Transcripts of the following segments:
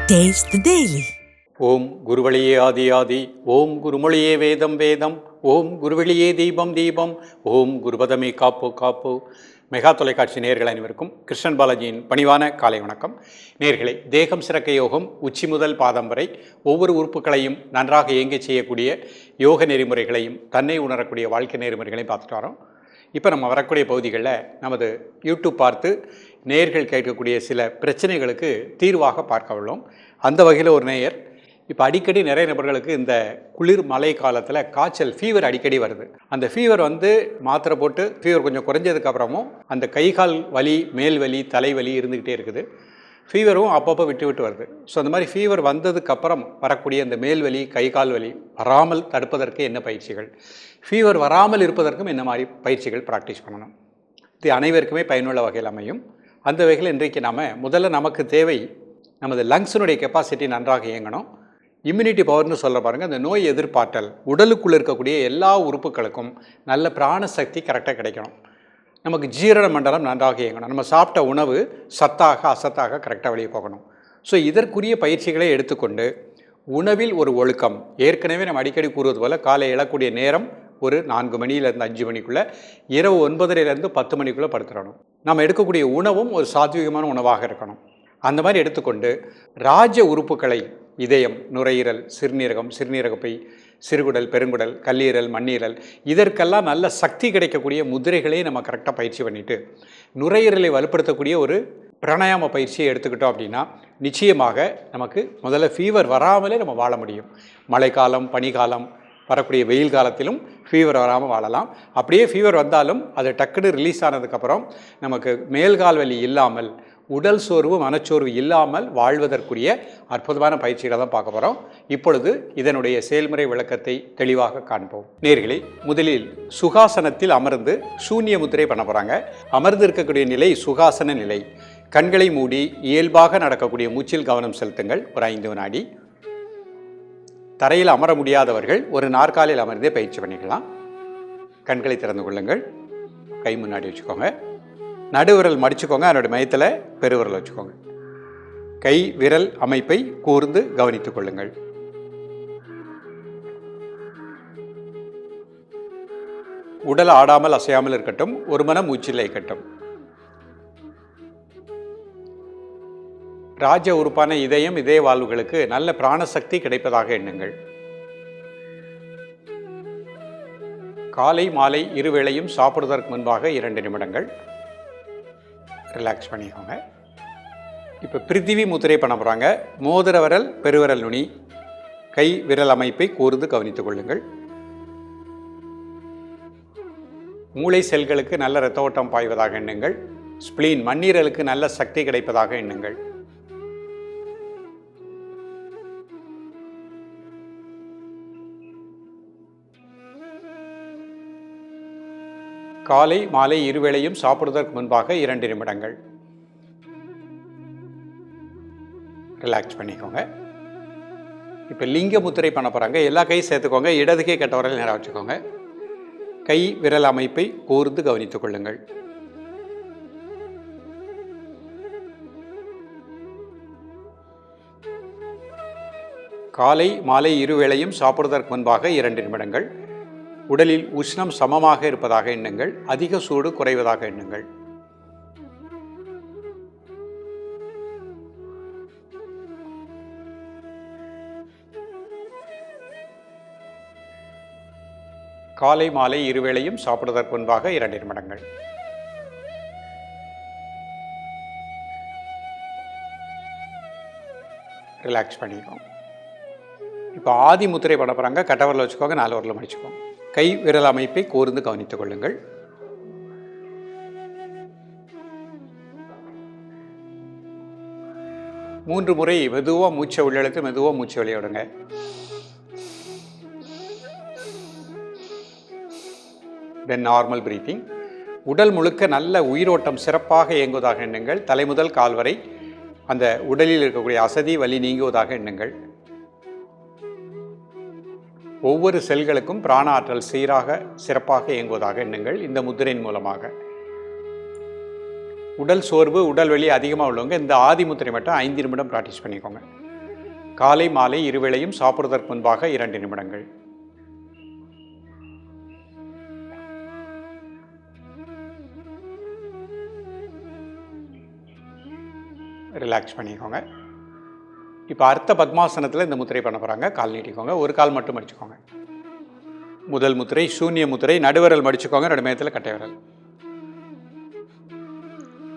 Taste the Daily. ஓம் குருவழியே ஆதி ஆதி, ஓம் குருமொழியே வேதம் வேதம், ஓம் குருவெளியே தீபம் தீபம், ஓம் குருபதமே காப்பு காப்பு. மெகா தொலைக்காட்சி நேயர்கள் அனைவருக்கும் கிருஷ்ணன் பாலாஜியின் பணிவான காலை வணக்கம். நேயர்களே, தேகம் சிறக்க யோகம் உச்சி முதல் பாதம் வரை ஒவ்வொரு உறுப்புகளையும் நன்றாக இயங்க செய்யக்கூடிய யோக நெறிமுறைகளையும் தன்னை உணரக்கூடிய வாழ்க்கை நெறிமுறைகளையும் பார்த்துட்டு வரோம். இப்போ நம்ம வரக்கூடிய பகுதிகளில் நமது யூடியூப் பார்த்து நேயர்கள் கேட்கக்கூடிய சில பிரச்சனைகளுக்கு தீர்வாக பார்க்க உள்ளோம். அந்த வகையில் ஒரு நேயர், இப்போ அடிக்கடி நிறைய நபர்களுக்கு இந்த குளிர் மழை காலத்தில் காய்ச்சல் ஃபீவர் அடிக்கடி வருது. அந்த ஃபீவர் மாத்திரை போட்டு ஃபீவர் கொஞ்சம் குறைஞ்சதுக்கப்புறமும் அந்த கை கால் வலி, மேல் வலி, தலைவலி இருந்துக்கிட்டே இருக்குது. ஃபீவரும் அப்பப்போ விட்டு விட்டு வருது. ஸோ அந்த மாதிரி ஃபீவர் வந்ததுக்கப்புறம் வரக்கூடிய அந்த மேல் வலி, கை கால் வலி வராமல் தடுப்பதற்கு என்ன பயிற்சிகள், ஃபீவர் வராமல் இருப்பதற்கும் என்ன மாதிரி பயிற்சிகள் ப்ராக்டிஸ் பண்ணணும், இது அனைவருக்குமே பயனுள்ள வகையில் அமையும். அந்த வகையில் இன்றைக்கு முதல்ல நமக்கு தேவை நமது லங்ஸினுடைய கெப்பாசிட்டி நன்றாக இயங்கணும். இம்யூனிட்டி பவர்னு சொல்ல பாருங்கள், அந்த நோய் எதிர்ப்பாற்றல் உடலுக்குள்ளே இருக்கக்கூடிய எல்லா உறுப்புகளுக்கும் நல்ல பிராண சக்தி கரெக்டாக கிடைக்கணும். நமக்கு ஜீரண மண்டலம் நன்றாக இயங்கணும். நம்ம சாப்பிட்ட உணவு சத்தாக அசத்தாக கரெக்டாக வெளியே போகணும். ஸோ இதற்குரிய பயிற்சிகளை எடுத்துக்கொண்டு உணவில் ஒரு ஒழுக்கம், ஏற்கனவே நம்ம அடிக்கடி கூறுவது போல் காலை எழக்கூடிய நேரம் ஒரு 4 மணியிலேருந்து 5 மணிக்குள்ளே, இரவு 9:30லேருந்து 10 மணிக்குள்ளே படுத்துடணும். நம்ம எடுக்கக்கூடிய உணவும் ஒரு சாத்வீகமான உணவாக இருக்கணும். அந்த மாதிரி எடுத்துக்கொண்டு ராஜ உறுப்புகளை, இதயம், நுரையீரல், சிறுநீரகம், சிறுநீரகப்பை, சிறுகுடல், பெருங்குடல், கல்லீரல், மண்ணீரல், இதற்கெல்லாம் நல்ல சக்தி கிடைக்கக்கூடிய முதிரைகளே நம்ம கரெக்டாக பயிற்சி பண்ணிவிட்டு நுரையீரலை வலுப்படுத்தக்கூடிய ஒரு பிராணாயாம பயிற்சியை எடுத்துக்கிட்டோம் அப்படின்னா நிச்சயமாக நமக்கு முதல்ல ஃபீவர் வராமலே நம்ம வாழ முடியும். மழைக்காலம், பனிக்காலம், வரக்கூடிய வெயில் காலத்திலும் ஃபீவர் வராமல் வாழலாம். அப்படியே ஃபீவர் வந்தாலும் அது டக்குன்னு ரிலீஸ் ஆனதுக்கப்புறம் நமக்கு மேல்கால் வலி இல்லாமல், உடல் சோர்வு, மனச்சோர்வு இல்லாமல் வாழ்வதற்குரிய அற்புதமான பயிற்சிகளை தான் பார்க்க போகிறோம். இப்பொழுது இதனுடைய செயல்முறை விளக்கத்தை தெளிவாக காண்போம். நேயர்களே, முதலில் சுகாசனத்தில் அமர்ந்து சூன்ய முத்திரை பண்ண போகிறாங்க. அமர்ந்து இருக்கக்கூடிய நிலை சுகாசன நிலை. கண்களை மூடி இயல்பாக நடக்கக்கூடிய மூச்சில் கவனம் செலுத்துங்கள். ஒரு 5 வினாடி. தரையில் அமர முடியாதவர்கள் ஒரு நாற்காலியில் அமர்ந்தே பயிற்சி பண்ணிக்கலாம். கண்களை திறந்து கொள்ளுங்கள். கை முன்னாடி வச்சுக்கோங்க. நடுவிரல் மடிச்சுக்கோங்க. அதனுடைய மையத்தில் பெருவிரல் வச்சுக்கோங்க. கை விரல் அமைப்பை கூர்ந்து கவனித்துக் கொள்ளுங்கள். உடல் ஆடாமல் அசையாமல் இருக்கட்டும். ஒரு மனம் மூச்சில் இருக்கட்டும். ராஜ உறுப்பான இதயம், இதய வாழ்வுகளுக்கு நல்ல பிராணசக்தி கிடைப்பதாக எண்ணுங்கள். காலை மாலை இருவேளையும் சாப்பிடுவதற்கு முன்பாக 2 நிமிடங்கள் ரிலாக்ஸ் பண்ணிக்கோங்க. இப்போ பிரித்திவி முத்திரை பண்ண போகிறாங்க. மோதிர விரல், பெருவிரல் நுனி, கை விரல் அமைப்பை கூர்ந்து கவனித்துக் கொள்ளுங்கள். மூளை செல்களுக்கு நல்ல இரத்த ஓட்டம் பாய்வதாக எண்ணுங்கள். ஸ்பிளீன், மண்ணீரலுக்கு நல்ல சக்தி கிடைப்பதாக எண்ணுங்கள். காலை மாலை இருவேளையும் சாப்பிடுவதற்கு முன்பாக 2 நிமிடங்கள் ரிலாக்ஸ் பண்ணிக்கோங்க. இப்போ லிங்க முத்திரை பண்ண போகிறாங்க. எல்லா கையும் சேர்த்துக்கோங்க. இடது கை கட்ட விரல் நேராக வச்சுக்கோங்க. கை விரல் அமைப்பை கூர்ந்து கவனித்துக் கொள்ளுங்கள். காலை மாலை இருவேளையும் சாப்பிடுவதற்கு முன்பாக 2 நிமிடங்கள். உடலில் உஷ்ணம் சமமாக இருப்பதாக எண்ணுங்கள். அதிக சூடு குறைவதாக எண்ணுங்கள். காலை மாலை இருவேளையும் சாப்பிடுவதற்கு முன்பாக 2 நிமிடங்கள். ரிலாக்ஸ் பண்ணிக்கோங்க. இப்போ ஆதி முத்திரை பண்ண போகிறாங்க. கட்டவரில் வச்சுக்கோங்க. 4 விரல் மடிச்சுக்கோங்க. கை விரல் அமைப்பை கூர்ந்து கவனித்துக் கொள்ளுங்கள். மூன்று முறை மெதுவாக மூச்சை உள்ளிழுத்து மெதுவாக மூச்சை வெளியே விடுங்க. தென் நார்மல் பிரீத்திங். உடல் முழுக்க நல்ல உயிரோட்டம் சிறப்பாக இயங்குவதாக எண்ணுங்கள். தலை முதல் கால் வரை அந்த உடலில் இருக்கக்கூடிய அசதி வலி நீங்குவதாக எண்ணுங்கள். ஒவ்வொரு செல்களுக்கும் பிராண ஆற்றல் சீராக சிறப்பாக இயங்குவதாக எண்ணுங்கள். இந்த முத்திரையின் மூலமாக உடல் சோர்வு, உடல் வலி அதிகமாக உள்ளவங்க இந்த ஆதி முத்திரை மட்டும் 5 நிமிடம் ப்ராக்டிஸ் பண்ணிக்கோங்க. காலை மாலை இருவேளையும் சாப்பிடுவதற்கு முன்பாக 2 நிமிடங்கள். ரிலாக்ஸ் பண்ணிக்கோங்க. இப்போ அர்த்த பத்மாசனத்தில் இந்த முத்திரை பண்ண போகிறாங்க. கால் நீட்டிக்கோங்க, ஒரு கால் மட்டும் மடிச்சுக்கோங்க. முதல் முத்திரை சூன்ய முத்திரை, நடுவரல் மடிச்சுக்கோங்க, நடுமையத்தில் கட்டை விரல்.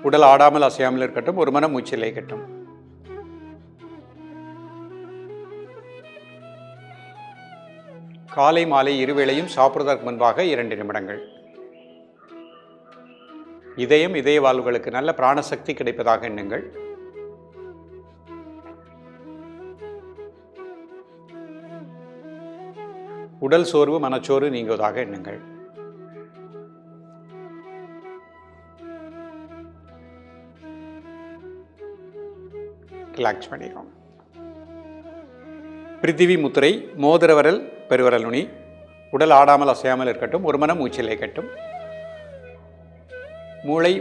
உடல் ஆடாமல் அசையாமல் இருக்கட்டும், ஒரு மனம் மூச்சில் இருக்கட்டும். காலை மாலை இருவேளையும் சாப்பிடுவதற்கு முன்பாக 2 நிமிடங்கள். இதயம் இதய வாழ்வுகளுக்கு நல்ல பிராணசக்தி கிடைப்பதாக எண்ணுங்கள். உடல் சோர்வு மனச்சோர்வு நீங்குவதாக எண்ணுங்கள். ரிலாக்ஸ் பண்ணிக்கோங்க. பிருத்திவி முத்திரை, மோதிரவரல் பெருவரல் நுனி. உடல் ஆடாமல் அசையாமல் இருக்கட்டும், ஒரு மனம் மூச்சில் இருக்கட்டும்.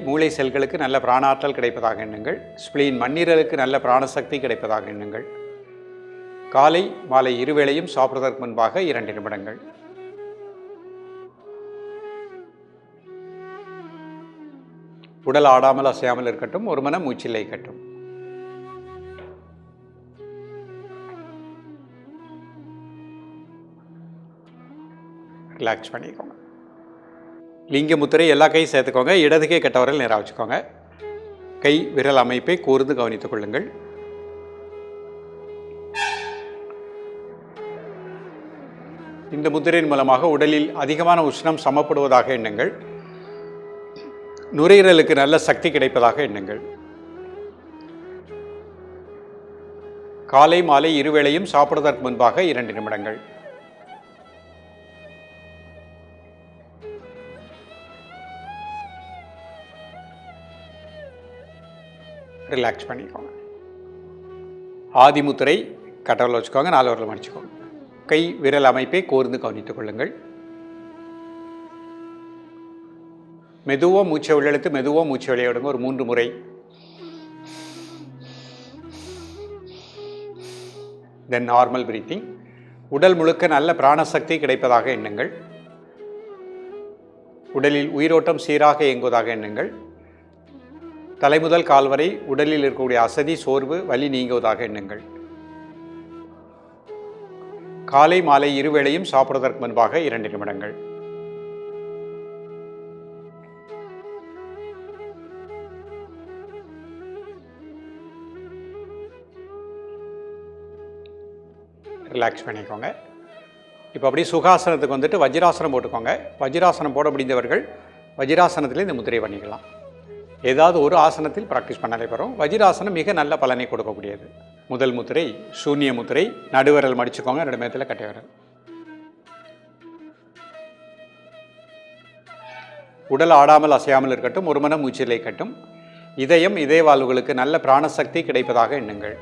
மூளை செல்களுக்கு நல்ல பிராணாற்றல் கிடைப்பதாக எண்ணுங்கள். ஸ்பிளீன் மண்ணீரலுக்கு நல்ல பிராணசக்தி கிடைப்பதாக எண்ணுங்கள். காலை மாலை இருவேளையும் சாப்பிடுவதற்கு முன்பாக 2 நிமிடங்கள். உடல் ஆடாமல் அசையாமல் இருக்கட்டும், ஒரு மனம் மூச்சில் இருக்கட்டும். ரிலாக்ஸ் பண்ணிக்கோங்க. லிங்க முத்திரை எல்லா கையும் சேர்த்துக்கோங்க. இடது கை கட்டவரல் நேராக வச்சுக்கோங்க. கை விரல் அமைப்பை கூர்ந்து கவனித்துக் கொள்ளுங்கள். இந்த முத்திரையின் மூலமாக உடலில் அதிகமான உஷ்ணம் சமப்படுவதாக எண்ணுங்கள். நுரையீரலுக்கு நல்ல சக்தி கிடைப்பதாக எண்ணுங்கள். காலை மாலை இருவேளையும் சாப்பிடுவதற்கு முன்பாக 2 நிமிடங்கள். ரிலாக்ஸ் பண்ணிக்கோங்க. ஆதி முத்திரை கட்டவரல் வச்சுக்கோங்க, 4 விரல் மடிச்சுக்கோங்க. கை விரல் அமைப்பை கோர்ந்து கவனித்துக் கொள்ளுங்கள். மெதுவாக மூச்சை உள்ளெழுத்து மெதுவாக மூச்சை வெளியே விடுங்க. ஒரு 3 முறை. தென் நார்மல் பிரீத்திங். உடல் முழுக்க நல்ல பிராணசக்தி கிடைப்பதாக எண்ணுங்கள். உடலில் உயிரோட்டம் சீராக இயங்குவதாக எண்ணுங்கள். தலைமுதல் கால் வரை உடலில் இருக்கக்கூடிய அசதி சோர்வு வலி நீங்குவதாக எண்ணுங்கள். காலை மாலை இருவேளையும் சாப்பிடுவதற்கு முன்பாக 2 நிமிடங்கள். ரிலாக்ஸ் பண்ணிக்கோங்க. இப்போ அப்படியே சுகாசனத்துக்கு வந்துட்டு வஜ்ராசனம் போட்டுக்கோங்க. வஜ்ராசனம் போட முடிந்தவர்கள் வஜ்ராசனத்தில் இந்த முத்திரை பண்ணிக்கலாம். ஏதாவது ஒரு ஆசனத்தில் ப்ராக்டிஸ் பண்ணாலே போகிறோம். வஜ்ராசனம் மிக நல்ல பலனை கொடுக்கக்கூடியது. முதல் முத்திரை சூன்ய முத்திரை, நடுவரல் மடிச்சுக்கோங்க, நடுமையத்தில் கட்டை விரல். உடல் ஆடாமல் அசையாமல் இருக்கட்டும், ஒரு மனம் மூச்சில் இருக்கட்டும். இதயம் இதய வாழ்வுகளுக்கு நல்ல பிராணசக்தி கிடைப்பதாக எண்ணுங்கள்.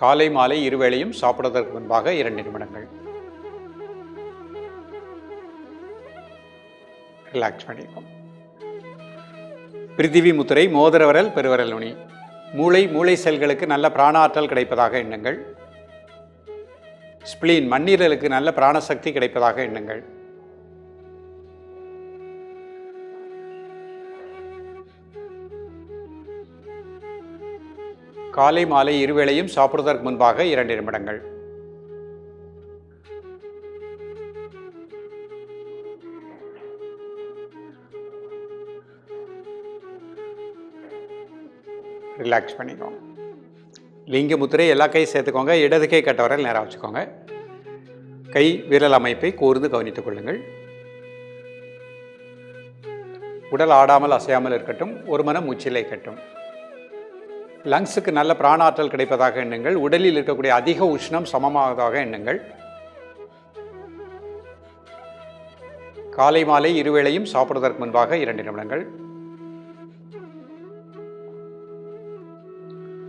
காலை மாலை இருவேளையும் சாப்பிடுவதற்கு முன்பாக 2 நிமிடங்கள். ரிலாக்ஸ் பண்ணிக்கோங்க. பிருத்திவி முத்திரை, மோதிரவரல் பெருவரல் நுனி. மூளை செல்களுக்கு நல்ல பிராணாற்றல் கிடைப்பதாக எண்ணுங்கள். ஸ்பிளீன் மண்ணீரலுக்கு நல்ல பிராணசக்தி கிடைப்பதாக எண்ணுங்கள். காலை மாலை இருவேளையும் சாப்பிடுவதற்கு முன்பாக 2 நிமிடங்கள். ரிலாக்ஸ் பண்ணிக்கோங்க. லிங்க முத்திரை எல்லா கையும் சேர்த்துக்கோங்க. இடது கை கட்டவரல் நேராக வச்சுக்கோங்க. கை விரல் அமைப்பை கூர்ந்து கவனித்துக் கொள்ளுங்கள். உடல் ஆடாமல் அசையாமல் இருக்கட்டும், ஒரு மனம் மூச்சில் இருக்கட்டும். லங்ஸுக்கு நல்ல பிராணாற்றல் கிடைப்பதாக எண்ணுங்கள். உடலில் இருக்கக்கூடிய அதிக உஷ்ணம் சமமாவதாக எண்ணுங்கள். காலை மாலை இருவேளையும் சாப்பிடுவதற்கு முன்பாக 2 நிமிடங்கள்.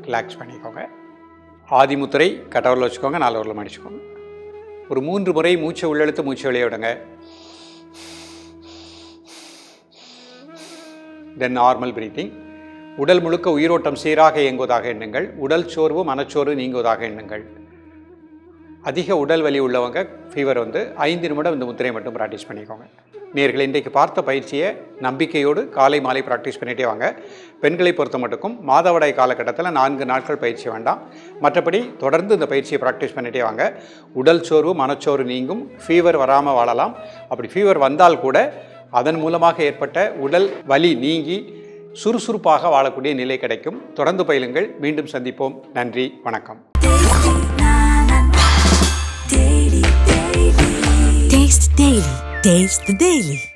ரிலாக்ஸ் பண்ணிக்கோங்க. ஆதி முத்திரை கட்டவரல் வச்சுக்கோங்க, 4 விரல் மடிச்சுக்கோங்க. ஒரு 3 முறை மூச்சை உள்ளெழுத்து மூச்சை வெளியே விடுங்க. தென் நார்மல் பிரீத்திங். உடல் முழுக்க உயிரோட்டம் சீராக இயங்குவதாக எண்ணுங்கள். உடல் சோர்வு மனச்சோர்வு நீங்குவதாக எண்ணுங்கள். அதிக உடல் வலி உள்ளவங்க ஃபீவர் 5 நிமிடம் இந்த முத்திரையை மட்டும் ப்ராக்டிஸ் பண்ணிக்கோங்க. நேயர்களே, இன்றைக்கு பார்த்த பயிற்சியை நம்பிக்கையோடு காலை மாலை ப்ராக்டிஸ் பண்ணிகிட்டே வாங்க. பெண்களை பொறுத்த மட்டுக்கும் மாதவிடாய் காலகட்டத்தில் 4 நாட்கள் பயிற்சி வேண்டாம். மற்றபடி தொடர்ந்து இந்த பயிற்சியை ப்ராக்டிஸ் பண்ணிகிட்டே வாங்க. உடல் சோர்வு மனச்சோர்வு நீங்கும். ஃபீவர் வராமல் வாழலாம். அப்படி ஃபீவர் வந்தால் கூட அதன் மூலமாக ஏற்பட்ட உடல் வலி நீங்கி சுறுசுறுப்பாக வாழக்கூடிய நிலை கிடைக்கும். தொடர்ந்து பயிலுங்கள். மீண்டும் சந்திப்போம். நன்றி, வணக்கம். Taste the Daily.